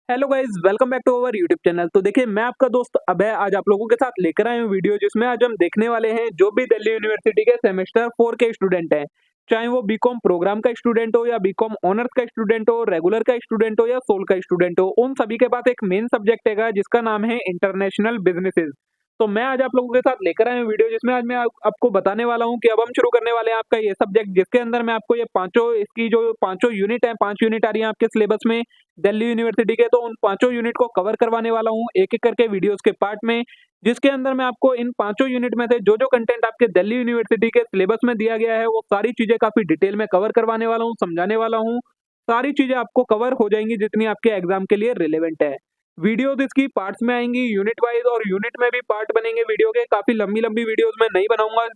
Hello guys, welcome back to our YouTube channel. तो देखिए, मैं आपका दोस्त अभय आज आप लोगों के साथ लेकर आया हूँ वीडियो, जिसमें आज हम देखने वाले हैं जो भी दिल्ली यूनिवर्सिटी के सेमेस्टर 4 के स्टूडेंट हैं, चाहे वो बीकॉम प्रोग्राम का स्टूडेंट हो या बीकॉम ऑनर्स का स्टूडेंट हो, रेगुलर का स्टूडेंट हो या सोल का स्टूडेंट हो, उन सभी के पास एक मेन सब्जेक्ट है जिसका नाम है इंटरनेशनल बिजनेसेस। तो मैं आज आप लोगों के साथ लेकर आया हूँ वीडियो, जिसमें आज मैं आपको बताने वाला हूँ कि अब हम शुरू करने वाले हैं आपका ये सब्जेक्ट, जिसके अंदर मैं आपको ये पांचों इसकी जो पांचों यूनिट है, 5 यूनिट आ रही है आपके सिलेबस में दिल्ली यूनिवर्सिटी के। तो उन पांचों यूनिट को कवर करवाने वाला हूँ एक एक करके वीडियोस के पार्ट में, जिसके अंदर मैं आपको इन पांचों यूनिट में से जो जो कंटेंट आपके दिल्ली यूनिवर्सिटी के सिलेबस में दिया गया है वो सारी चीजें काफी डिटेल में कवर करवाने वाला हूँ, समझाने वाला हूँ। सारी चीजें आपको कवर हो जाएंगी जितनी आपके एग्जाम के लिए रिलेवेंट है। वीडियोस इसकी पार्ट्स में आएंगी यूनिट वाइज, और यूनिट में भी पार्ट बनेंगे वीडियो के। काफी लंबी लंबी वीडियोस मैं नहीं बनाऊंगा,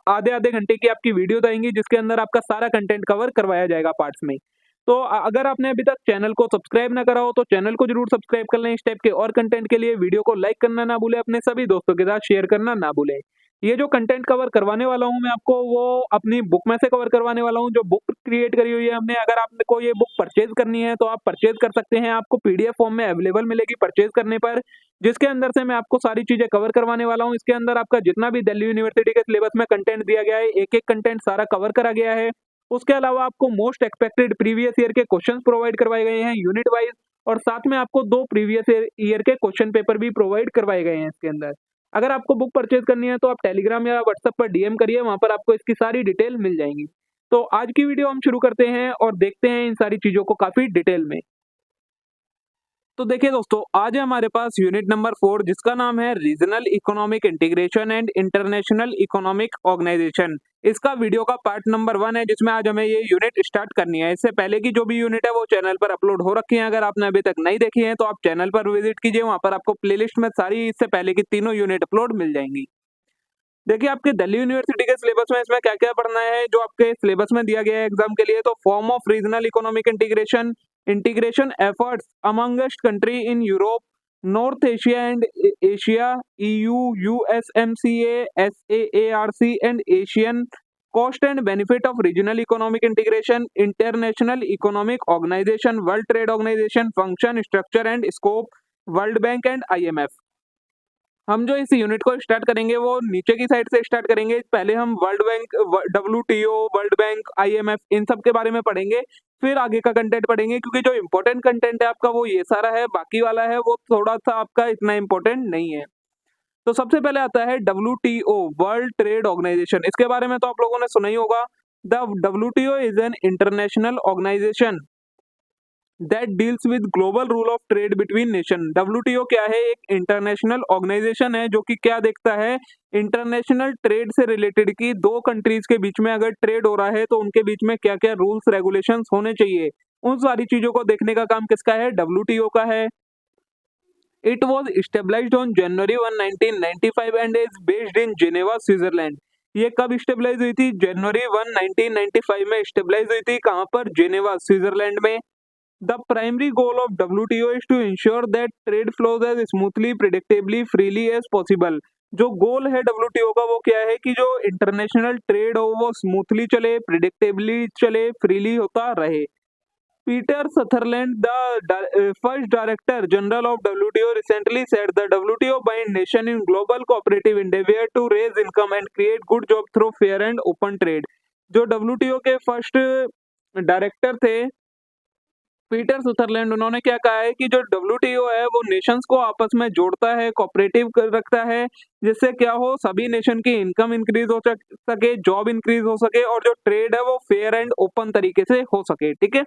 आधे आधे घंटे की आपकी वीडियोस आएंगी जिसके अंदर आपका सारा कंटेंट कवर करवाया जाएगा पार्ट्स में। तो अगर आपने अभी तक चैनल को सब्सक्राइब ना करा हो तो चैनल को जरूर सब्सक्राइब कर लें इस टाइप के और कंटेंट के लिए। वीडियो को लाइक करना ना भूलें, अपने सभी दोस्तों के साथ शेयर करना ना भूलें। ये जो कंटेंट कवर करवाने वाला हूँ मैं आपको, वो अपनी बुक में से कवर करवाने वाला हूँ, जो बुक क्रिएट करी हुई है हमने। अगर आपको ये बुक परचेज करनी है तो आप परचेज कर सकते हैं, आपको पीडीएफ फॉर्म में अवेलेबल मिलेगी परचेज करने पर, जिसके अंदर से मैं आपको सारी चीजें कवर करवाने वाला हूँ। इसके अंदर आपका जितना भी दिल्ली यूनिवर्सिटी के सिलेबस में कंटेंट दिया गया है, एक एक कंटेंट सारा कवर करा गया है। उसके अलावा आपको मोस्ट एक्सपेक्टेड प्रीवियस ईयर के क्वेश्चंस प्रोवाइड करवाए गए हैं यूनिट वाइज, और साथ में आपको 2 प्रीवियस ईयर के क्वेश्चन पेपर भी प्रोवाइड करवाए गए हैं इसके अंदर। अगर आपको बुक परचेज करनी है तो आप टेलीग्राम या व्हाट्सएप पर डीएम करिए, वहां पर आपको इसकी सारी डिटेल मिल जाएंगी। तो आज की वीडियो हम शुरू करते हैं और देखते हैं इन सारी चीजों को काफी डिटेल में। तो देखिए दोस्तों, आज है हमारे पास यूनिट नंबर 4, जिसका नाम है regional economic integration and international economic organisation. इसका वीडियो का पार्ट नंबर 1 है, जिसमें आज हमें ये यूनिट स्टार्ट करनी है। इससे पहले की जो भी यूनिट है वो चैनल पर अपलोड हो रखी है, अगर आपने अभी तक नहीं देखी है तो आप चैनल पर विजिट कीजिए, वहां पर आपको प्लेलिस्ट में सारी इससे पहले की तीनों यूनिट अपलोड मिल जाएंगी। देखिए, आपके दिल्ली यूनिवर्सिटी के सिलेबस में इसमें क्या-क्या पढ़ना है जो आपके सिलेबस में दिया गया है एग्जाम के लिए। तो form of regional economic integration, integration efforts amongst country in Europe, North Asia and Asia, EU, USMCA, SAARC and ASEAN, cost and benefit of regional economic integration, international economic organisation, World Trade Organization, function, structure and scope, World Bank and IMF. हम जो इस unit को start करेंगे वो नीचे की side से start करेंगे। पहले हम World Bank, WTO, World Bank, IMF, इन सब के बारे में पढ़ेंगे, फिर आगे का कंटेंट पढ़ेंगे, क्योंकि जो इंपॉर्टेंट कंटेंट है आपका वो ये सारा है, बाकी वाला है वो थोड़ा सा आपका इतना इंपॉर्टेंट नहीं है। तो सबसे पहले आता है डब्ल्यूटीओ, वर्ल्ड ट्रेड ऑर्गेनाइजेशन। इसके बारे में तो आप लोगों ने सुना ही होगा। The WTO is an international organisation that deals with global rule of trade between nation. WTO क्या है? एक इंटरनेशनल ऑर्गेनाइजेशन है जो कि क्या देखता है, इंटरनेशनल ट्रेड से रिलेटेड की दो कंट्रीज के बीच में अगर ट्रेड हो रहा है तो उनके बीच में क्या क्या रूल्स रेगुलेशंस होने चाहिए, उन सारी चीजों को देखने का काम किसका है? डब्ल्यूटीओ का है। It was stabilised on January 1 1995 and is based in Geneva, Switzerland. ये कब स्टेबलाइज हुई थी? जनवरी 1 1995 में स्टेबलाइज हुई थी। कहां पर? जेनेवा, स्विट्जरलैंड में। The primary goal of WTO is to ensure that trade flows as smoothly, predictably, freely as possible। जो गोल है WTO का वो क्या है कि जो इंटरनेशनल ट्रेड हो वो स्मूथली चले, प्रिडिक्टेबली चले, फ्रीली होता रहे। Peter Sutherland, the first director general of WTO, recently said the WTO bind nation in global cooperative endeavor to raise income and create good job through fair and open trade। जो WTO के first director थे Peter Sutherland, उन्होंने क्या कहा है कि जो WTO है वो नेशंस को आपस में जोड़ता है, कोऑपरेटिव रखता है, जिससे क्या हो, सभी नेशन की इनकम इंक्रीज हो सके, जॉब इंक्रीज हो सके, और जो ट्रेड है वो फेयर एंड ओपन तरीके से हो सके। ठीक है,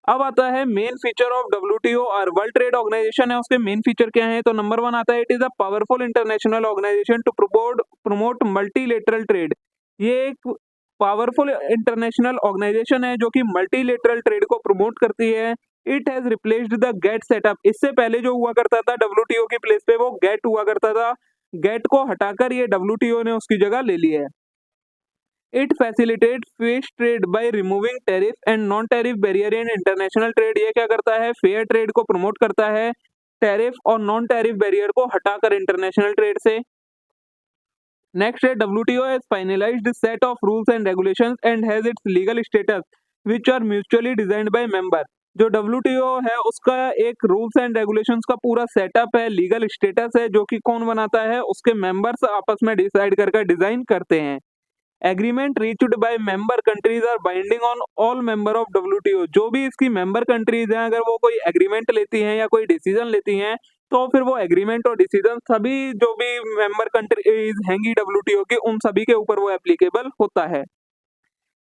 अब आता है मेन फीचर ऑफ डब्ल्यूटीओ और वर्ल्ड ट्रेड ऑर्गेनाइजेशन है, उसके मेन फीचर क्या है? तो नंबर 1 आता है, it is a powerful international organisation to promote multilateral trade. ये एक पावरफुल इंटरनेशनल ऑर्गेनाइजेशन है जो कि मल्टीलेटरल ट्रेड को प्रमोट करती है। It has replaced the GATT setup. इससे पहले जो हुआ करता था डब्ल्यूटीओ की प्लेस पे वो गेट हुआ करता था, गेट को हटाकर ये डब्ल्यूटीओ ने उसकी जगह ले ली है। It facilitate fair trade by removing tariff and non tariff barrier in international trade. ये क्या करता है? फेयर ट्रेड को प्रमोट करता है, टैरिफ और नॉन टैरिफ बैरियर को हटाकर इंटरनेशनल ट्रेड से। नेक्स्ट है, WTO has finalized a set of rules and regulations and has its legal status which are mutually designed by member। जो WTO है उसका एक रूल्स एंड रेगुलेशंस का पूरा सेटअप है, लीगल स्टेटस है, जो कि कौन बनाता है, उसके मेंबर्स आपस में डिसाइड करके डिजाइन करते हैं। Agreement reached by member countries are binding on all member of WTO। जो भी इसकी मेंबर कंट्रीज हैं, अगर वो कोई एग्रीमेंट लेती हैं या कोई डिसीजन लेती हैं, तो फिर वो एग्रीमेंट और डिसीजन सभी जो भी मेंबर कंट्रीज हैंगी WTO की, उन सभी के ऊपर वो एप्लीकेबल होता है।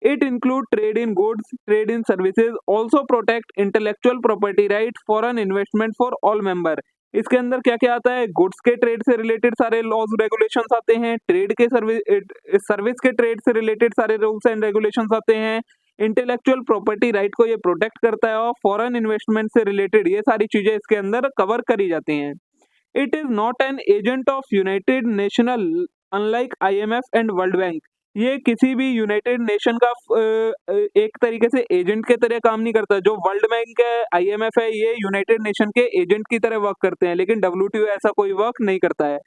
It include trade in goods, trade in services, also protect intellectual property right, foreign investment for all member। इसके अंदर क्या क्या आता है, गुड्स के ट्रेड से रिलेटेड सारे लॉज रेगुलेशंस आते हैं, ट्रेड के सर्विस के ट्रेड से रिलेटेड सारे रूल्स एंड रेगुलेशंस आते हैं, इंटेलेक्चुअल प्रॉपर्टी राइट को ये प्रोटेक्ट करता है, और फॉरेन इन्वेस्टमेंट से रिलेटेड ये सारी चीजें इसके अंदर कवर करी जाती हैं। It is not an agent of United national unlike IMF and world bank. ये किसी भी यूनाइटेड नेशन का एक तरीके से एजेंट के तरह काम नहीं करता। जो वर्ल्ड बैंक है, IMF है, ये यूनाइटेड नेशन के एजेंट की तरह वर्क करते हैं, लेकिन WTO ऐसा कोई वर्क नहीं करता है।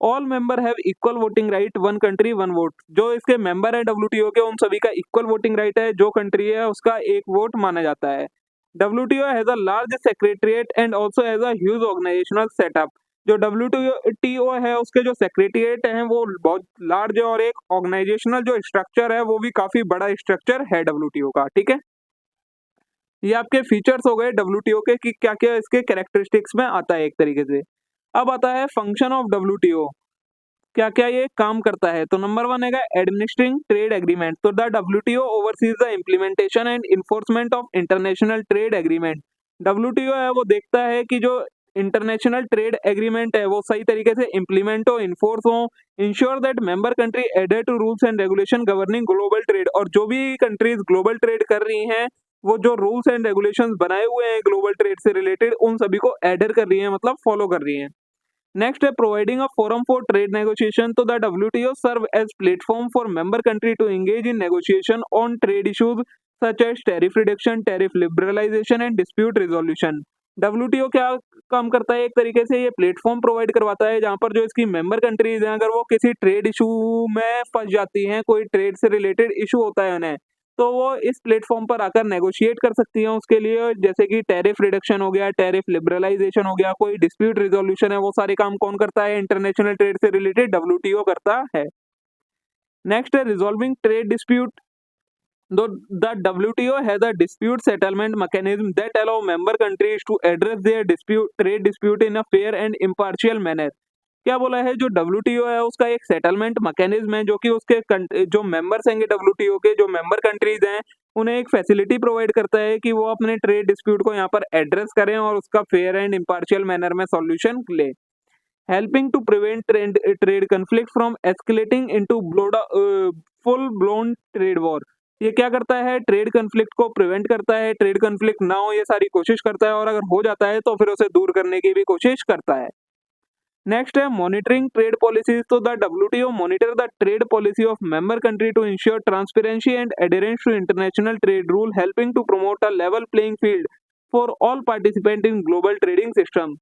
All member have equal voting right, one country one vote. जो इसके मेंबर है WTO के, उन सभी का इक्वल वोटिंग राइट है, जो कंट्री है उसका एक वोट माना जाता है। WTO has a large secretariat and also has a huge organisational setup. जो WTO है उसके जो सेक्रेटरिएट हैं वो बहुत लार्ज है, और एक ऑर्गेनाइजेशनल जो स्ट्रक्चर है वो भी काफी बड़ा स्ट्रक्चर है WTO का। ठीक है, ये आपके फीचर्स हो गए WTO के कि क्या क्या इसके कैरेक्टरिस्टिक्स में आता है एक तरीके से। अब आता है फंक्शन ऑफ WTO, क्या क्या ये काम करता है। तो नंबर 1 है एडमिनिस्ट्रिंग ट्रेड एग्रीमेंट। तो the WTO overseas the implementation and enforcement of international trade agreement. WTO है वो देखता है कि जो इंटरनेशनल ट्रेड एग्रीमेंट है वो सही तरीके से इम्प्लीमेंट हो, इन्फोर्स हो। Ensure that member country adhere to rules and regulation governing global trade. और जो भी कंट्रीज ग्लोबल ट्रेड कर रही हैं, वो जो रूल्स एंड रेगुलेशंस बनाए हुए हैं ग्लोबल ट्रेड से रिलेटेड, उन सभी को एडर कर रही है, मतलब फॉलो कर रही है। नेक्स्ट है providing a forum for trade negotiation. तो the WTO serve as platform for member country to engage in negotiation on trade issues such as tariff reduction, tariff liberalisation and dispute resolution. WTO क्या काम करता है, एक तरीके से ये platform provide करवाता है जहां पर जो इसकी मेंबर कंट्रीज हैं, अगर वो किसी ट्रेड इशू में फंस जाती हैं, कोई ट्रेड से रिलेटेड इशू होता है उन्हें, तो वो इस प्लेटफॉर्म पर आकर नेगोशिएट कर सकती हैं उसके लिए। जैसे कि टैरिफ रिडक्शन हो गया, टैरिफ लिबरलाइजेशन हो गया, कोई डिस्प्यूट रिजोल्यूशन है, वो सारे काम कौन करता है, इंटरनेशनल ट्रेड से रिलेटेड WTO करता है। नेक्स्ट है resolving trade dispute. The WTO has a dispute settlement mechanism that allow member countries to address their trade dispute in a fair and impartial manner। क्या बोला है, जो WTO है उसका एक सेटलमेंट मैकेनिज्म है, जो कि उसके जो मेंबर्स हैं WTO के, जो मेंबर कंट्रीज हैं, उन्हें एक फैसिलिटी प्रोवाइड करता है कि वो अपने ट्रेड डिस्प्यूट को यहाँ पर एड्रेस करें और उसका फेयर एंड इम्पार्शियल मैनर में सॉल्यूशन ले। Helping to prevent trade conflict from escalating into full blown trade war. ये क्या करता है, ट्रेड कन्फ्लिक्ट को प्रिवेंट करता है, ट्रेड कन्फ्लिक्ट ना हो ये सारी कोशिश करता है, और अगर हो जाता है तो फिर उसे दूर करने की भी कोशिश करता है। नेक्स्ट है मॉनिटरिंग ट्रेड पॉलिसीज। तो the WTO monitor the trade policy of member country to ensure transparency and adherence to international trade rule, helping to promote a level playing field for all participant in global trading system.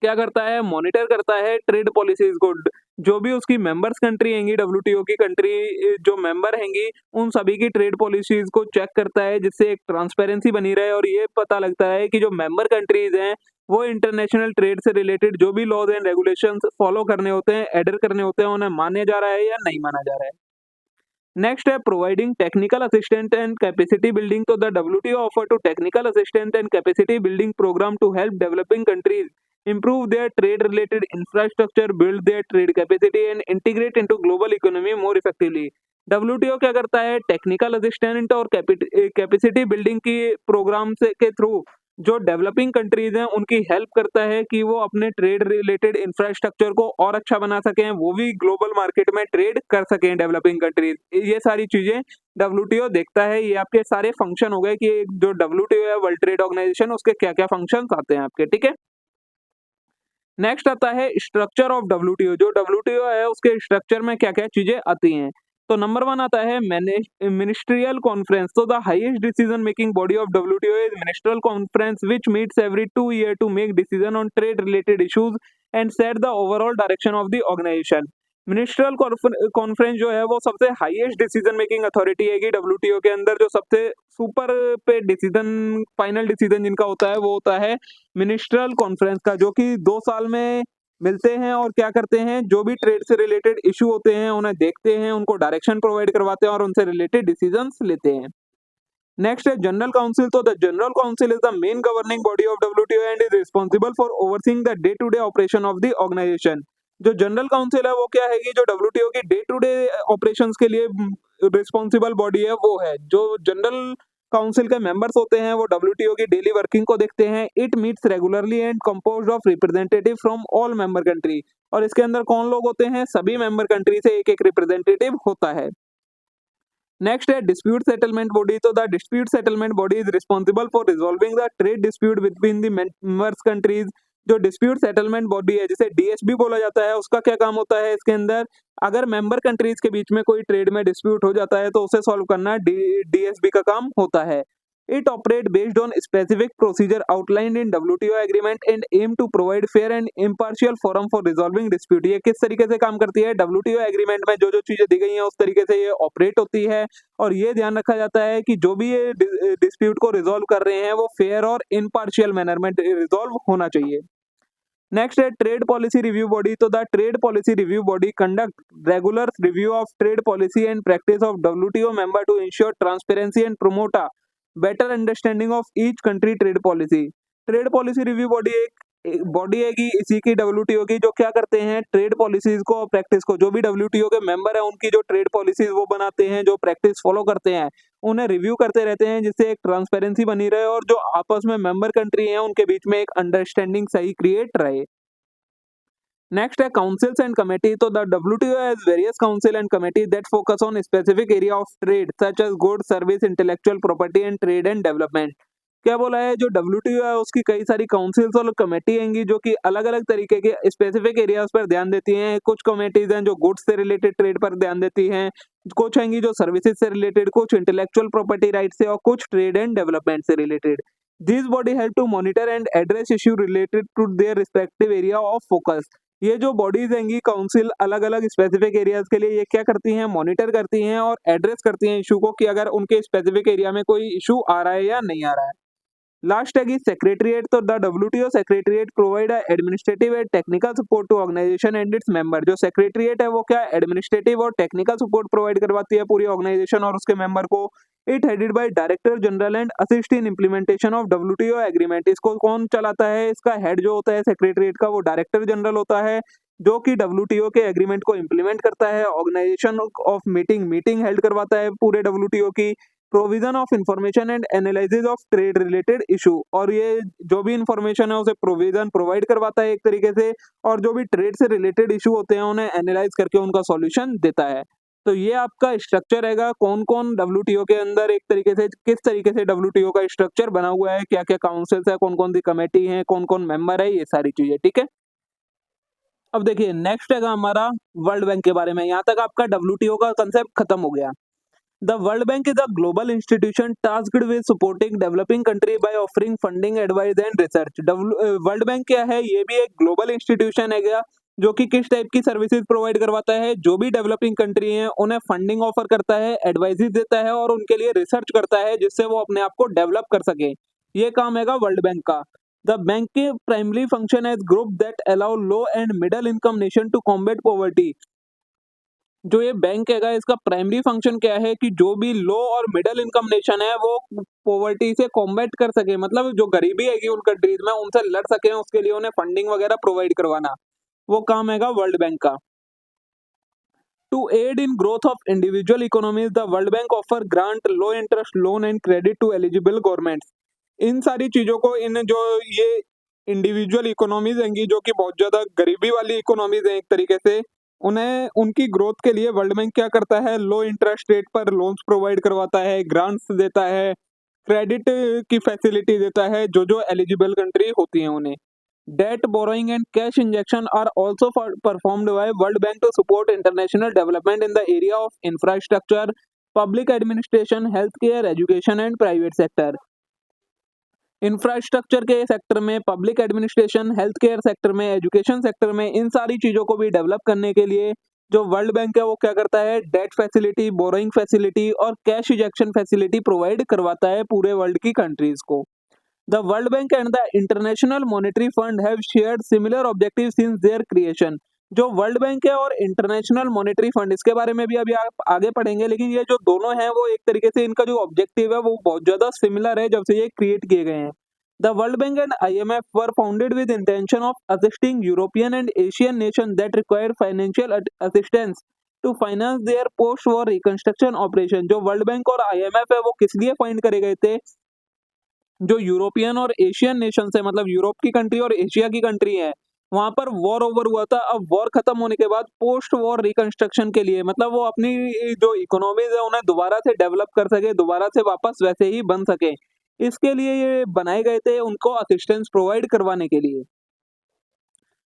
क्या करता है, monitor करता है trade policies को। जो भी उसकी members country हैंगी, WTO की कंट्री जो मेंबर हैंगी, उन सभी की ट्रेड पॉलिसीज को चेक करता है, जिससे एक ट्रांसपेरेंसी बनी रहे और ये पता लगता है कि जो मेंबर कंट्रीज हैं वो इंटरनेशनल ट्रेड से रिलेटेड जो भी लॉज एंड रेगुलेशंस फॉलो करने होते हैं, एडर करने होते हैं, उन्हें माने जा रहा है या नहीं माना जा रहा है। नेक्स्ट है providing technical assistant and capacity building. तो the WTO offer to technical assistant and capacity building programme to help developing countries improve their trade related infrastructure, build their trade capacity and integrate into global economy more effectively। WTO क्या करता है, technical assistant और capacity building की programme से के through जो developing countries हैं उनकी हेल्प करता है कि वो अपने ट्रेड रिलेटेड इंफ्रास्ट्रक्चर को और अच्छा बना सकें, वो भी ग्लोबल मार्केट में ट्रेड कर सकें डेवलपिंग कंट्रीज। ये सारी चीजें WTO देखता है। ये आपके सारे फंक्शन हो गए कि जो WTO है, वर्ल्ड ट्रेड ऑर्गेनाइजेशन, उसके क्या क्या फंक्शन आते हैं आपके। ठीक है, नेक्स्ट आता है स्ट्रक्चर ऑफ WTO। जो WTO है उसके स्ट्रक्चर में क्या क्या चीजें आती हैं। तो नंबर 1 आता है मिनिस्ट्रियल कॉन्फ्रेंस। तो the highest decision making body of WTO is ministerial conference which meets every 2 year to make decision on trade related issues and set the overall direction of the organisation. Ministerial conference जो है वो सबसे highest decision making authority है कि WTO के अंदर जो सबसे सुपर पे डिसीजन फाइनल डिसीजन जिनका होता है वो होता है मिनिस्ट्रियल कॉन्फ्रेंस का, जो कि 2 साल में मिलते हैं और क्या करते हैं, जो भी ट्रेड से रिलेटेड इशू होते हैं उन्हें देखते हैं, उनको डायरेक्शन प्रोवाइड करवाते हैं और उनसे रिलेटेड डिसीजंस लेते हैं। नेक्स्ट है जनरल काउंसिल। तो the general council is the main governing body of WTO and is responsible for overseeing the day to day operation of the organisation. जो जनरल काउंसिल है वो क्या है कि जो डब्ल्यूटीओ की डे टू डे ऑपरेशंस के लिए रिस्पॉन्सिबल बॉडी है वो है। जो जनरल काउंसिल के मेंबर्स होते हैं वो डब्ल्यूटीओ की डेली वर्किंग को देखते हैं। It meets regularly and composed of representative from all member country. और इसके अंदर कौन लोग होते हैं, सभी मेंबर कंट्री से एक एक रिप्रेजेंटेटिव होता है। नेक्स्ट है डिस्प्यूट सेटलमेंट बॉडी। तो the dispute settlement body is responsible for resolving the trade dispute between the members countries. जो डिस्प्यूट सेटलमेंट बॉडी है जिसे डीएसबी बोला जाता है, उसका क्या काम होता है इसके अंदर, अगर मेंबर कंट्रीज के बीच में कोई ट्रेड में डिस्प्यूट हो जाता है तो उसे सॉल्व करना डीएसबी का काम होता है। It operate based on specific procedure outlined in WTO agreement and aim to provide fair and impartial forum for resolving dispute। ये किस तरीके से काम करती है, WTO एग्रीमेंट में जो जो चीजें दी गई हैं उस तरीके से ये ऑपरेट होती है और ये ध्यान रखा जाता है कि जो भी ये डिस्प्यूट को रिजॉल्व कर रहे हैं वो फेयर और इम्पार्शियल मैनर में रिजॉल्व होना चाहिए। नेक्स्ट है ट्रेड पॉलिसी रिव्यू बॉडी। तो the trade policy review body conduct regular review of trade policy and practice of WTO member to ensure transparency and promote a better understanding of each country trade policy. Trade policy review body एक body है कि इसी की WTO की, जो क्या करते हैं ट्रेड पॉलिसीज को और प्रैक्टिस को, जो भी WTO के मेंबर है उनकी जो ट्रेड पॉलिसीज वो बनाते हैं, जो प्रैक्टिस फॉलो करते हैं उन्हें रिव्यू करते रहते हैं, जिससे एक ट्रांसपेरेंसी बनी रहे और जो आपस में मेंबर कंट्री हैं उनके बीच में एक अंडरस्टैंडिंग सही क्रिएट रहे। नेक्स्ट है काउंसिल्स एंड कमेटी। तो the WTO has various council and committee that focus on specific area of trade such as goods, service, intellectual property and trade and development. क्या बोला है, जो WTO है उसकी कई सारी काउंसिल्स और कमेटी होंगी जो कि अलग अलग तरीके के स्पेसिफिक एरियाज पर ध्यान देती हैं। कुछ कमेटीज हैं जो गुड्स से रिलेटेड ट्रेड पर ध्यान देती हैं, कुछ होंगी जो सर्विसेज से रिलेटेड, कुछ इंटेलेक्चुअल प्रॉपर्टी राइट से और कुछ ट्रेड एंड डेवलपमेंट से related. This body help to monitor and address issue related to their respective area of focus. ये जो बॉडीज हैंगी काउंसिल अलग अलग स्पेसिफिक एरियाज के लिए ये क्या करती हैं, मॉनिटर करती हैं और एड्रेस करती हैं इशू को कि अगर उनके स्पेसिफिक एरिया में कोई इशू आ रहा है या नहीं आ रहा है। लास्ट है कि सेक्रेटरीट। तो the WTO secretariat provide administrative and technical support to organisation and its member. जो सेक्रेटरीट है वो क्या एडमिनिस्ट्रेटिव और टेक्निकल सपोर्ट प्रोवाइड करवाती है पूरी ऑर्गेनाइजेशन और उसके मेंबर को। It headed by director general and assist in implementation of WTO agreement. इसको कौन चलाता है, इसका हेड जो होता है सेक्रेटरीट का वो डायरेक्टर जनरल होता है, जो कि WTO के एग्रीमेंट को इंप्लीमेंट करता है, ऑर्गेनाइजेशन ऑफ मीटिंग हेल्ड करवाता है पूरे WTO की, provision of information and analysis of trade related issue, और ये जो भी इंफॉर्मेशन है उसे प्रोविजन प्रोवाइड करवाता है एक तरीके से, और जो भी ट्रेड से रिलेटेड इशू होते हैं उन्हें एनालाइज करके उनका सॉल्यूशन देता है। तो ये आपका स्ट्रक्चर रहेगा, कौन कौन WTO के अंदर एक तरीके से किस तरीके से WTO का स्ट्रक्चर बना हुआ है, क्या क्या काउंसिल्स है, कौन कौन सी कमेटी है, कौन कौन मेंबर है, ये सारी चीजें। ठीक है, अब देखिए नेक्स्ट है हमारा वर्ल्ड बैंक के बारे में। यहाँ तक आपका WTO का कंसेप्ट खत्म हो गया। The World Bank is a global institution tasked with supporting developing country by offering funding, advice and research। World bank क्या है, ये भी एक ग्लोबल इंस्टीट्यूशन है क्या, जो कि किस टाइप की सर्विसेज प्रोवाइड करवाता है, जो भी डेवलपिंग कंट्री हैं उन्हें फंडिंग ऑफर करता है, एडवाइजेस देता है और उनके लिए रिसर्च करता है जिससे वो अपने आप को डेवलप कर सके। ये काम है वर्ल्ड बैंक का। द बैंक के primary function as group that allow low and middle income nation to combat poverty. जो ये बैंक है इसका प्राइमरी फंक्शन क्या है कि जो भी लो और मिडिल इनकम नेशन है वो पॉवर्टी से कॉम्बैट कर सके, मतलब जो गरीबी है उन कंट्रीज में उनसे लड़ सके, उसके लिए उन्हें फंडिंग वगैरह प्रोवाइड करवाना, वो काम है वर्ल्ड बैंक का। To aid in growth of individual economies the World Bank offer grant, low interest loan and credit to eligible governments. इन सारी चीजों को, इन जो ये इंडिविजुअल इकोनॉमीज हैं जो कि बहुत ज्यादा गरीबी वाली इकोनॉमीज हैं एक तरीके से, उन्हें उनकी ग्रोथ के लिए वर्ल्ड बैंक क्या करता है, लो इंटरेस्ट रेट पर लोन्स प्रोवाइड करवाता है, ग्रांट्स देता है, क्रेडिट की फैसिलिटी देता है जो जो एलिजिबल कंट्री होती हैं उन्हें। Debt borrowing and cash injection are also performed by World Bank to support international development in the area of infrastructure, public administration, health care, education and private sector. Infrastructure के sector में, public administration, health care sector में, education sector में, इन सारी चीज़ों को भी develop करने के लिए जो वर्ल्ड बैंक है वो क्या करता है, डेट फैसिलिटी, बोरोइंग फैसिलिटी और कैश इजेक्शन फैसिलिटी प्रोवाइड करवाता है पूरे वर्ल्ड की कंट्रीज को। The World Bank and the International monetary Fund have shared similar objective since their creation. जो वर्ल्ड बैंक है और इंटरनेशनल मॉनेटरी फंड, इसके बारे में भी अभी आप आगे पढ़ेंगे, लेकिन ये जो दोनों हैं वो एक तरीके से इनका जो ऑब्जेक्टिव है वो बहुत ज्यादा सिमिलर है जब से ये क्रिएट किए गए हैं। The World Bank and IMF were founded with intention of assisting European and Asian nation that require financial assistance to finance their post war reconstruction operation. जो वर्ल्ड बैंक और IMF है वो किस लिए फाइंड करे गए थे, जो यूरोपियन और एशियन नेशन है, मतलब यूरोप की कंट्री और एशिया की कंट्री है, वहां पर वॉर ओवर हुआ था। अब वॉर खत्म होने के बाद पोस्ट वॉर रिकंस्ट्रक्शन के लिए, मतलब वो अपनी जो इकोनॉमीज है उन्हें दोबारा से डेवलप कर सके, दोबारा से वापस वैसे ही बन सके, इसके लिए ये बनाए गए थे, उनको असिस्टेंस प्रोवाइड करवाने के लिए।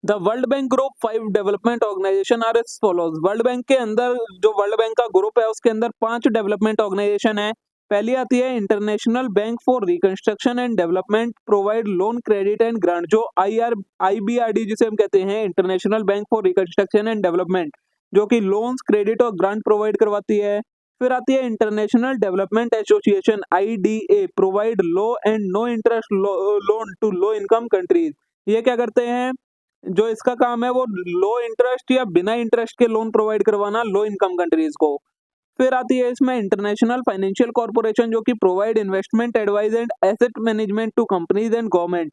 The World Bank group 5 development organisation are as follows. World Bank के अंदर, जो वर्ल्ड बैंक का ग्रुप है उसके अंदर 5 डेवलपमेंट ऑर्गेनाइजेशन है। पहली आती है International Bank for Reconstruction and Development, provide loan, credit and grant. जो IBRD जिसे हम कहते हैं, International Bank for Reconstruction and Development, जो कि लोन्स, क्रेडिट और ग्रांट प्रोवाइड करवाती है। फिर आती है International Development Association IDA, provide low and no interest loan to low income countries. ये क्या करते हैं, जो इसका काम है वो लो इंटरेस्ट या बिना इंटरेस्ट के लोन प्रोवाइड करवाना लो इनकम कंट्रीज को। फिर आती है इसमें इंटरनेशनल फाइनेंशियल कॉर्पोरेशन, जो कि provide investment advice and asset management to companies and government.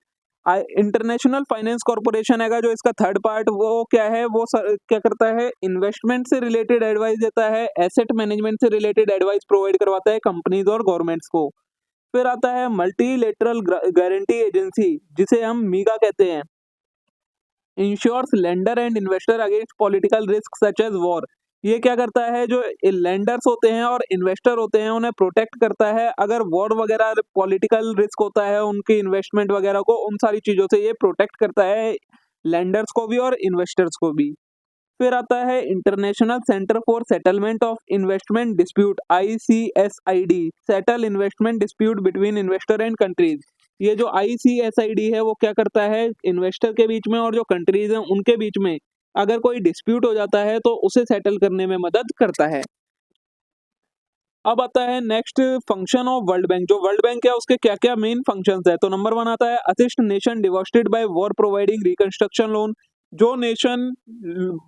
International Finance Corporation है जो इसका थर्ड पार्ट, वो क्या है, वो क्या करता है, इन्वेस्टमेंट से रिलेटेड एडवाइस देता है, एसेट मैनेजमेंट से रिलेटेड एडवाइस प्रोवाइड करवाता है कंपनीज और गवर्नमेंट्स को। फिर आता है मल्टीलेटरल गारंटी एजेंसी, जिसे हम मीगा कहते हैं, insures lender and investor against political risk such as war. ये क्या करता है, जो लेंडर्स होते हैं और इन्वेस्टर होते हैं उन्हें प्रोटेक्ट करता है, अगर वॉर वगैरह पॉलिटिकल रिस्क होता है उनकी इन्वेस्टमेंट वगैरह को, उन सारी चीजों से ये प्रोटेक्ट करता है, लेंडर्स को भी और इन्वेस्टर्स को भी। फिर आता है international centre for settlement of investment dispute ICSID, settle investment dispute between investor and countries. ये जो ICSID है वो क्या करता है, इन्वेस्टर के बीच में और जो कंट्रीज हैं उनके बीच में अगर कोई डिस्प्यूट हो जाता है तो उसे सेटल करने में मदद करता है। अब आता है next function of world bank. जो वर्ल्ड बैंक है उसके क्या क्या मेन फंक्शंस है, तो नंबर 1 आता है assist nation devastated by war, providing reconstruction loan. जो नेशन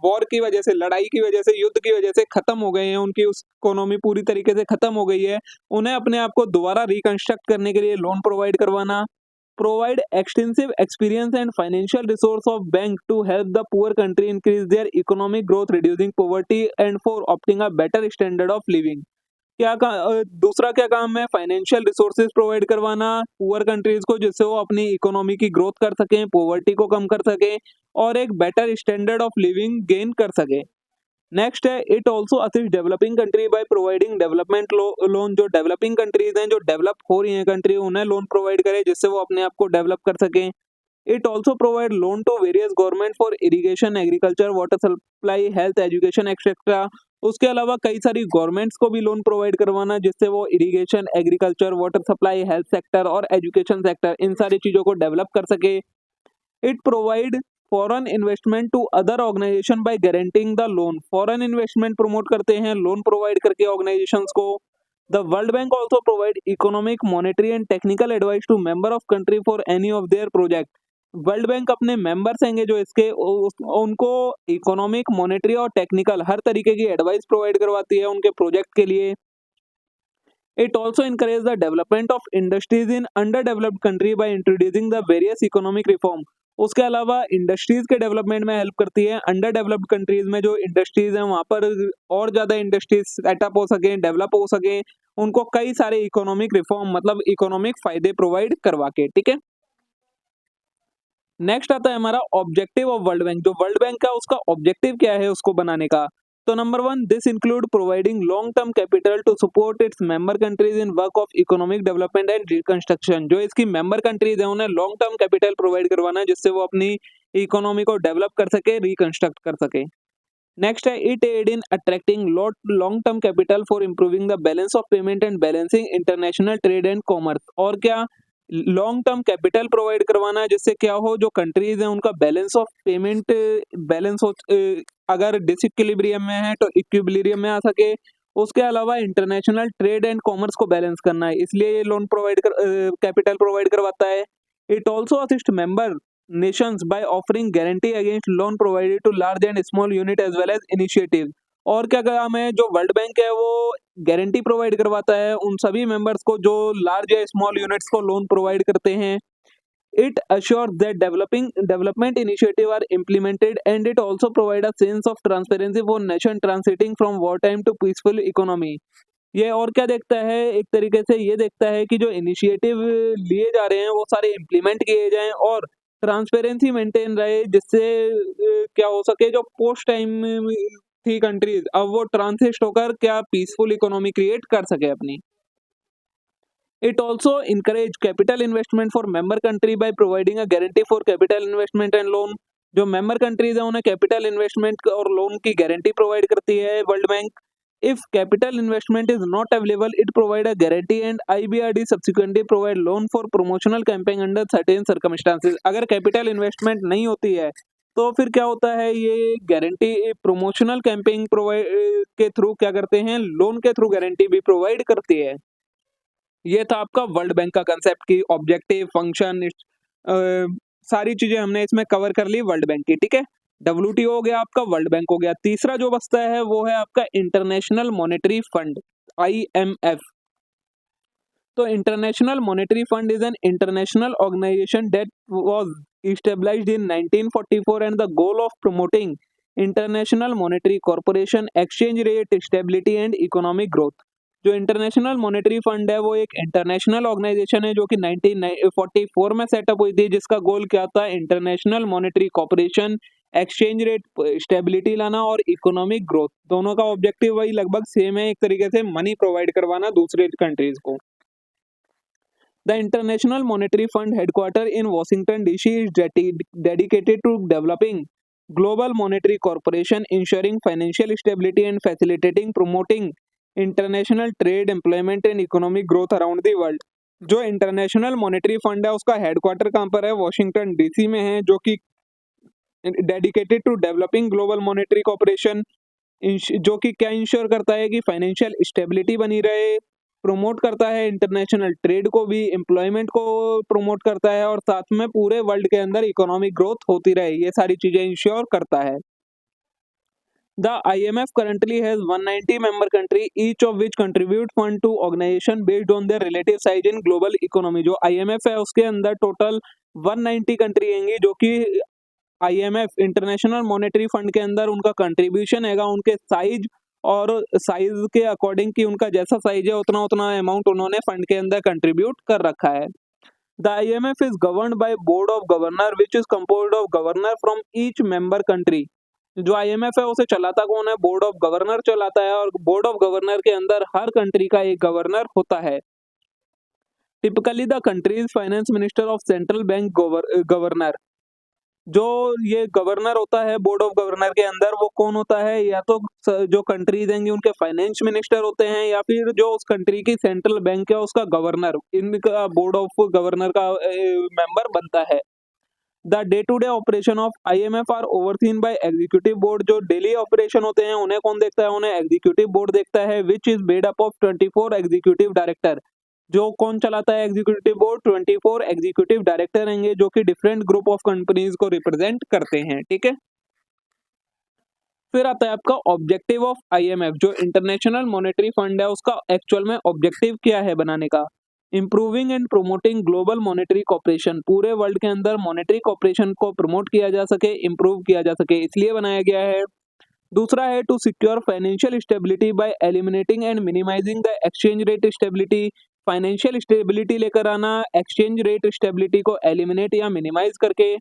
वॉर की वजह से, लड़ाई की वजह से, युद्ध की वजह से खत्म हो गए हैं, उनकी उस इकोनॉमी पूरी तरीके से खत्म हो गई है, उन्हें अपने आप को दोबारा रिकंस्ट्रक्ट करने के लिए लोन प्रोवाइड करवाना। Provide extensive experience and financial resource of bank to help the poor country increase their economic growth, reducing poverty and for opting a better standard of living. दूसरा क्या काम है, फाइनेंशियल रिसोर्सेज प्रोवाइड करवाना poor countries को, जिससे वो अपनी economy की ग्रोथ कर सकें, पॉवर्टी को कम कर सकें और एक better standard of living gain कर सके। नेक्स्ट है it also assist developing country by providing development loan. जो डेवलपिंग कंट्रीज हैं, जो डेवलप हो रही हैं कंट्री, उन्हें लोन प्रोवाइड करे जिससे वो अपने आप को डेवलप कर सकें। It also provide loan to various government for irrigation, agriculture, water supply, health, education et cetera. उसके अलावा कई सारी गवर्नमेंट्स को भी लोन प्रोवाइड करवाना जिससे वो irrigation, agriculture, water supply, health sector और एजुकेशन सेक्टर, इन सारी चीजों को डेवलप कर सके। It provide foreign investment to other organisation by guaranteeing the loan. Foreign investment promote करते हैं लोन प्रोवाइड करके ऑर्गेनाइजेशंस को। The World Bank also provide economic, monetary and technical advice to member of country for any of their project. World Bank अपने members हैं जो इसके उनको economic, monetary और टेक्निकल हर तरीके की एडवाइस प्रोवाइड करवाती है उनके प्रोजेक्ट के लिए। It also encourage the development of industries in under developed country by introducing the various economic reform. उसके अलावा इंडस्ट्रीज के डेवलपमेंट में हेल्प करती है, अंडर डेवलप्ड कंट्रीज में जो इंडस्ट्रीज हैं वहां पर और ज्यादा इंडस्ट्रीज सेटअप हो सके, डेवलप हो सके, उनको कई सारे इकोनॉमिक रिफॉर्म, मतलब इकोनॉमिक फायदे प्रोवाइड करवा के। ठीक है, नेक्स्ट आता है हमारा ऑब्जेक्टिव ऑफ वर्ल्ड बैंक। जो वर्ल्ड बैंक का उसका ऑब्जेक्टिव क्या है उसको बनाने का, तो number 1, this include providing long term capital to support its member countries in work of economic development and reconstruction. जो इसकी मेंबर कंट्रीज है उन्हें लॉन्ग टर्म कैपिटल प्रोवाइड करवाना जिससे वो अपनी इकोनॉमी को डेवलप कर सके, रिकंस्ट्रक्ट कर सके। नेक्स्ट है it aid in attracting long term capital for improving the balance of payment and balancing international trade and commerce. और क्या, लॉन्ग टर्म कैपिटल प्रोवाइड करवाना जिससे क्या हो, जो कंट्रीज हैं उनका बैलेंस ऑफ पेमेंट बैलेंस हो, अगर डिसइक्विलिब्रियम में है तो इक्विलिब्रियम में आ सके। उसके अलावा इंटरनेशनल ट्रेड एंड कॉमर्स को बैलेंस करना है, इसलिए ये लोन कैपिटल प्रोवाइड करवाता है। It also assist member nations by offering guarantee against loan provided to large and small unit as well as initiative। और क्या काम है, जो वर्ल्ड बैंक है वो गारंटी प्रोवाइड करवाता है उन सभी मेंबर्स को जो लार्ज या स्मॉल यूनिट्स को लोन प्रोवाइड करते हैं। It assures that development initiatives are implemented, and it also provides a sense of transparency for nation transiting from wartime to peaceful economy। ये और क्या देखता है, एक तरीके से ये देखता है कि जो इनिशिएटिव लिए जा रहे हैं वो सारे इम्प्लीमेंट किए जाएं और ट्रांसपेरेंसी मेंटेन रहे, जिससे क्या हो सके, जो पोस्ट टाइम थी कंट्रीज अब वो ट्रांसिस्ट होकर क्या पीसफुल इकोनॉमी क्रिएट कर सके अपनी। It also encourage capital investment for member country by providing a guarantee for capital investment and loan। जो member countries है उन्हें capital investment और loan की guarantee provide करती है World bank. If capital investment is not available, it provide a guarantee and IBRD subsequently provide loan for promotional campaign under certain circumstances। अगर capital investment नहीं होती है तो फिर क्या होता है, ये गारंटी प्रमोशनल कैंपेन प्रोवाइड के थ्रू क्या करते हैं, लोन के थ्रू गारंटी भी प्रोवाइड करती है। ये था आपका वर्ल्ड बैंक का कंसेप्ट की ऑब्जेक्टिव फंक्शन, सारी चीजें हमने इसमें कवर कर ली वर्ल्ड बैंक की, ठीक है। WTO हो गया आपका, वर्ल्ड बैंक हो गया। तीसरा जो बचता है वो है आपका इंटरनेशनल मॉनेटरी फंड, IMF। तो international monetary fund is an international organisation that was established in 1944 and the goal of promoting international monetary cooperation, exchange rate stability and economic growth। जो इंटरनेशनल मॉनेटरी फंड है वो एक international organisation है जो कि 1944 में setup हुई थी, जिसका गोल क्या था, international monetary cooperation, exchange rate stability लाना और इकोनॉमिक ग्रोथ। दोनों का ऑब्जेक्टिव वही लगभग सेम है, एक तरीके से मनी प्रोवाइड करवाना दूसरे कंट्रीज को। The International Monetary Fund headquartered in Washington DC is dedicated to developing global monetary cooperation, ensuring financial stability and facilitating promoting international trade, employment and economic growth around the world। जो international monetary fund है उसका headquarter कहाँ पर है, Washington DC में है, जो कि dedicated to developing global monetary cooperation, जो कि क्या इंश्योर करता है कि फाइनेंशियल स्टेबिलिटी बनी रहे, प्रमोट करता है इंटरनेशनल ट्रेड को भी, एम्प्लॉयमेंट को प्रमोट करता है और साथ में पूरे वर्ल्ड के अंदर इकोनॉमिक ग्रोथ होती रहे, ये सारी चीजें इंश्योर करता है। The IMF currently has 190 member country, each of which contribute fund to organization based on their relative size in global economy। जो IMF है उसके अंदर टोटल 190 कंट्री होंगी जो कि IMF इंटरनेशनल मॉनेटरी फंड के अंदर उनका कंट्रीब्यूशन हैगा उनके साइज और साइज के अकॉर्डिंग कि उनका जैसा साइज है उतना उतना अमाउंट उन्होंने फंड के अंदर कंट्रीब्यूट कर रखा है। The IMF is governed by board of governor which is composed of governor from each member country. जो IMF है उसे चलाता कौन है, बोर्ड ऑफ गवर्नर चलाता है और बोर्ड ऑफ गवर्नर के अंदर हर कंट्री का एक गवर्नर होता है। Typically the countries finance minister of central bank governor. जो ये गवर्नर होता है बोर्ड ऑफ गवर्नर के अंदर वो कौन होता है, या तो जो कंट्रीज हैं उनके फाइनेंस मिनिस्टर होते हैं या फिर जो उस कंट्री की सेंट्रल बैंक है उसका गवर्नर, इनका बोर्ड ऑफ गवर्नर का मेंबर बनता है। The day to day operation of IMF are overseen by executive board. जो डेली ऑपरेशन होते हैं उन्हें कौन देखता है, उन्हें एग्जीक्यूटिव बोर्ड देखता है, which is made up of 24 executive director. जो कौन चलाता है एग्जीक्यूटिव बोर्ड, 24 एग्जीक्यूटिव डायरेक्टर रहेंगे जो कि डिफरेंट ग्रुप ऑफ कंपनीज को रिप्रेजेंट करते हैं, ठीक है। फिर आता है आपका ऑब्जेक्टिव ऑफ IMF। जो इंटरनेशनल मॉनेटरी फंड है उसका एक्चुअल में ऑब्जेक्टिव क्या है बनाने का, improving and promoting global monetary cooperation. पूरे वर्ल्ड के अंदर मॉनेटरी कॉपरेशन को प्रमोट किया जा सके, इंप्रूव किया जा सके, इसलिए बनाया गया है। दूसरा है to secure financial stability by eliminating and minimizing the exchange rate stability. Financial stability लेकर आना, एक्सचेंज रेट स्टेबिलिटी को एलिमिनेट या मिनिमाइज करके।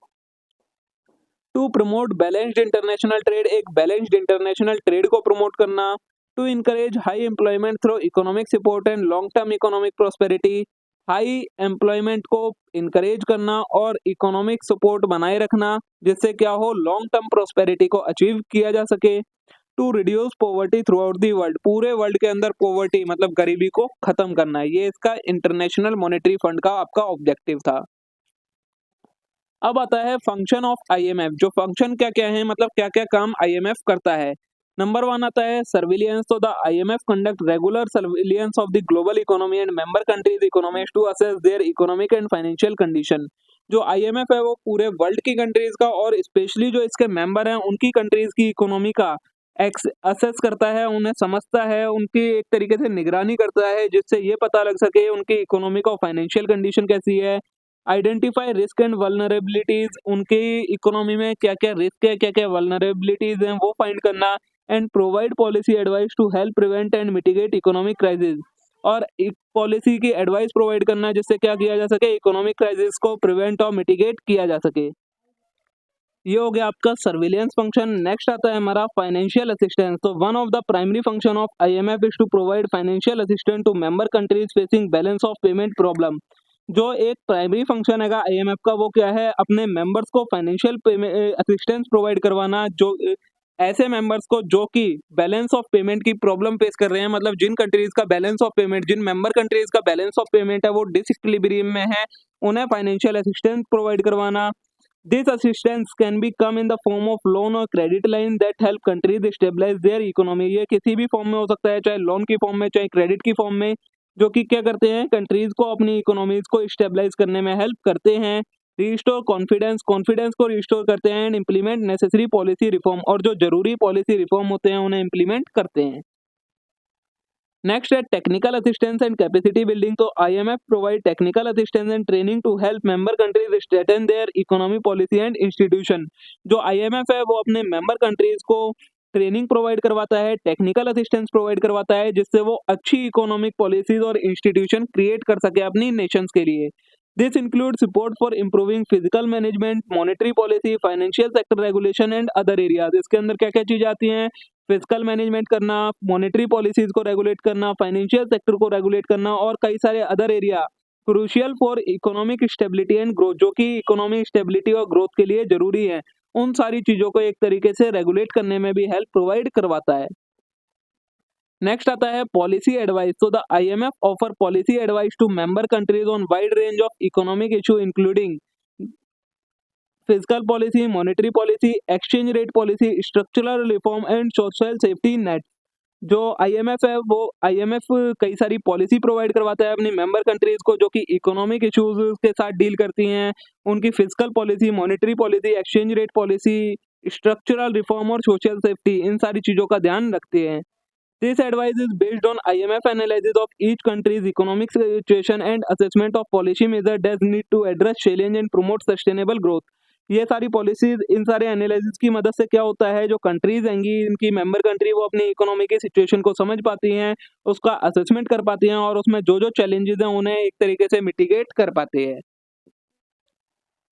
To promote balanced international trade, एक बैलेंस्ड इंटरनेशनल ट्रेड को प्रमोट करना। To encourage high employment through economic support and long term economic prosperity. High employment को encourage करना और इकोनॉमिक सपोर्ट बनाए रखना जिससे क्या हो, लॉन्ग टर्म प्रोस्पेरिटी को अचीव किया जा सके। To reduce poverty throughout the world, पूरे वर्ल्ड के अंदर पॉवर्टी मतलब गरीबी को खत्म करना है, ये इसका इंटरनेशनल मॉनेटरी फंड का आपका ऑब्जेक्टिव था। अब आता है फंक्शन ऑफ आईएमएफ, जो फंक्शन क्या-क्या है, मतलब क्या-क्या काम आईएमएफ करता है। नंबर 1 आता है सर्विलियंस, तो the IMF conduct regular surveillance of the global economy and member countries economies to assess their economic and financial condition. जो आईएमएफ है वो पूरे वर्ल्ड की कंट्रीज का और स्पेशली जो इसके मेंबर हैं उनकी कंट्रीज की इकोनॉमी का असेस करता है, उन्हें समझता है, उनकी एक तरीके से निगरानी करता है, जिससे ये पता लग सके उनकी इकोनॉमिक और फाइनेंशियल कंडीशन कैसी है। आइडेंटिफाई रिस्क एंड वल्नरेबिलिटीज, उनकी इकोनॉमी में क्या-क्या रिस्क है, क्या-क्या वल्नरेबिलिटीज हैं, वो फाइंड करना। And provide policy advice to help prevent and mitigate economic crisis, और एक पॉलिसी की एडवाइस प्रोवाइड करना जिससे क्या किया जा सके, इकोनॉमिक क्राइसिस को प्रिवेंट और मिटिगेट किया जा सके। ये हो गया आपका सर्विलियंस फंक्शन। नेक्स्ट आता है हमारा फाइनेंशियल असिस्टेंस। तो one of the primary function of IMF is to provide financial assistance to member countries facing balance of payment problem. जो एक प्राइमरी फंक्शन है आईएमएफ का, वो क्या है, अपने मेंबर्स को फाइनेंशियल असिस्टेंस प्रोवाइड करवाना, जो ऐसे मेंबर्स को जो कि बैलेंस ऑफ पेमेंट की प्रॉब्लम फेस कर रहे हैं, मतलब जिन कंट्रीज का बैलेंस ऑफ पेमेंट, जिन मेंबर कंट्रीज का बैलेंस ऑफ पेमेंट है वो डिसइक्विलिब्रियम में है, उन्हें फाइनेंशियल असिस्टेंस प्रोवाइड करवाना। This assistance can be come in the form of loan or credit line that help countries stabilize their economy। ये किसी भी फॉर्म में हो सकता है, चाहे लोन की फॉर्म में, चाहे क्रेडिट की फॉर्म में, जो कि क्या करते हैं, कंट्रीज को अपनी इकोनॉमीज को स्टेबलाइज करने में हेल्प करते हैं। रिस्टोर कॉन्फिडेंस, कॉन्फिडेंस को रिस्टोर करते हैं। And implement necessary policy reform, और जो जरूरी पॉलिसी रिफॉर्म होते हैं उन्हें इम्प्लीमेंट करते हैं। नेक्स्ट है technical assistance and capacity building. तो IMF provide technical assistance and training to help member countries strengthen their economy policy and institution. जो आईएमएफ है वो अपने मेंबर कंट्रीज को ट्रेनिंग प्रोवाइड करवाता है, टेक्निकल असिस्टेंस प्रोवाइड करवाता है, जिससे वो अच्छी इकोनॉमिक पॉलिसीज और इंस्टीट्यूशन क्रिएट कर सके अपनी नेशंस के लिए। This include support for improving physical management, monetary policy, financial sector regulation and other areas. इसके अंदर क्या क्या चीजें आती हैं, फिजिकल मैनेजमेंट करना, मॉनेटरी पॉलिसीज को रेगुलेट करना, फाइनेंशियल सेक्टर को रेगुलेट करना, और कई सारे other area crucial for economic stability and growth, जो कि इकोनॉमिक स्टेबिलिटी और ग्रोथ के लिए जरूरी है। उन सारी चीजों को एक तरीके से रेगुलेट करने में भी हेल्प प्रोवाइड करवाता है। नेक्स्ट आता है पॉलिसी एडवाइस। तो the IMF offer policy advice to member countries on wide range of economic issue including physical policy, monetary policy, exchange rate policy, structural reform and social safety net. जो IMF है वो IMF कई सारी policy provide करवाता है अपनी member countries को, जो कि इकोनॉमिक इश्यूज के साथ डील करती हैं। उनकी physical policy, monetary policy, exchange rate policy, structural reform और सोशल सेफ्टी, इन सारी चीजों का ध्यान रखते हैं। This advice is based on IMF analysis of each country's economic situation and assessment of policy measures that need to address challenge and promote sustainable growth। ये सारी policies, इन सारे एनालिसिस की मदद से क्या होता है, जो कंट्रीज हैंगी, इनकी मेंबर कंट्री, वो अपनी इकोनॉमी की सिचुएशन को समझ पाती हैं, उसका असेसमेंट कर पाती हैं, और उसमें जो जो चैलेंजेस हैं उन्हें एक तरीके से मिटिगेट कर पाते हैं।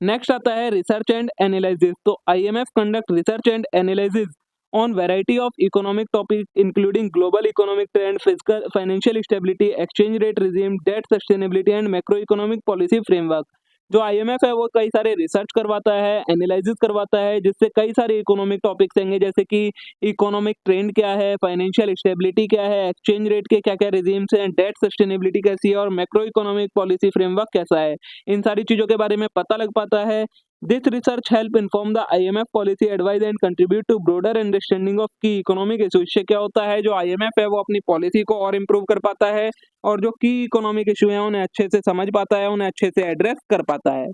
नेक्स्ट आता है रिसर्च एंड एनालिसिस। तो IMF conduct research and analysis on variety of economic topics including global economic trend, fiscal financial stability, exchange rate regime, debt sustainability and macroeconomic policy framework। जो IMF है वो कई सारे research करवाता है, analysis करवाता है, जिससे कई सारे इकोनॉमिक टॉपिक्स होंगे, जैसे कि इकोनॉमिक ट्रेंड क्या है, फाइनेंशियल स्टेबिलिटी क्या है, एक्सचेंज रेट के क्या क्या रिजीम्स हैं, डेट सस्टेनेबिलिटी कैसी है, और मैक्रो इकोनॉमिक पॉलिसी फ्रेमवर्क कैसा है। इन सारी चीजों के बारे में पता लग पाता है। This research help inform the IMF policy advice and contribute to broader understanding of key economic issues। इससे क्या होता है, जो IMF है वो अपनी पॉलिसी को और इम्प्रूव कर पाता है, और जो की इकोनॉमिक इशू है उन्हें अच्छे से समझ पाता है, उन्हें अच्छे से एड्रेस कर पाता है।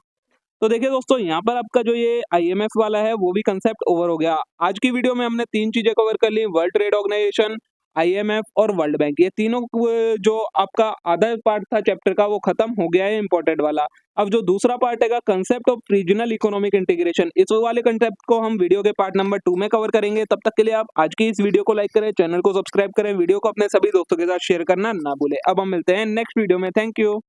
तो देखिए दोस्तों, यहाँ पर आपका जो ये IMF वाला है वो भी कंसेप्ट ओवर हो गया। आज की वीडियो में हमने 3 चीजें कवर कर ली, वर्ल्ड ट्रेड ऑर्गेनाइजेशन, आईएमएफ और वर्ल्ड बैंक। ये तीनों जो आपका आधा पार्ट था चैप्टर का वो खत्म हो गया है, इंपॉर्टेंट वाला। अब जो दूसरा पार्ट है concept of regional economic integration, इस वाले कंसेप्ट को हम वीडियो के पार्ट नंबर 2 में कवर करेंगे। तब तक के लिए आप आज की इस वीडियो को लाइक करें, चैनल को सब्सक्राइब करें, वीडियो को अपने सभी दोस्तों के साथ शेयर करना ना भूलें। अब हम मिलते हैं नेक्स्ट वीडियो में। Thank you.